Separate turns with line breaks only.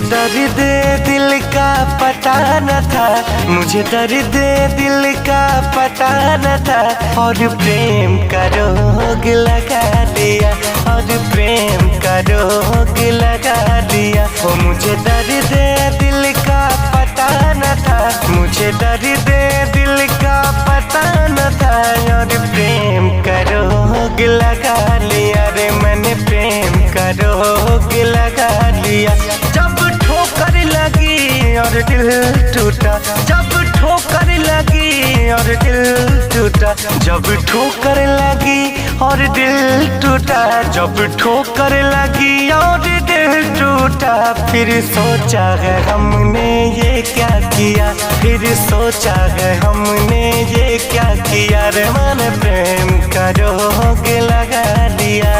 दर्द दिल का पता न था, मुझे दर्द दिल का पता न था। और प्रेम का रोग लगा दिया, और प्रेम का रोग लगा दिया। वो मुझे दर्द दिल का पता न था, मुझे दर्द दिल का पता न था। और प्रेम का रोग लगा लिया रे मैंने, प्रेम का रोग लगा लिया। जब ठोकर लगी और दिल टूटा, जब ठोकर लगी और दिल टूटा, जब ठोकर लगी और दिल टूटा, जब ठोकर लगी और दिल टूटा। फिर सोचा है हमने ये क्या किया, फिर सोचा है हमने ये क्या किया रे मैंने, प्रेम का रोग लगा दिया।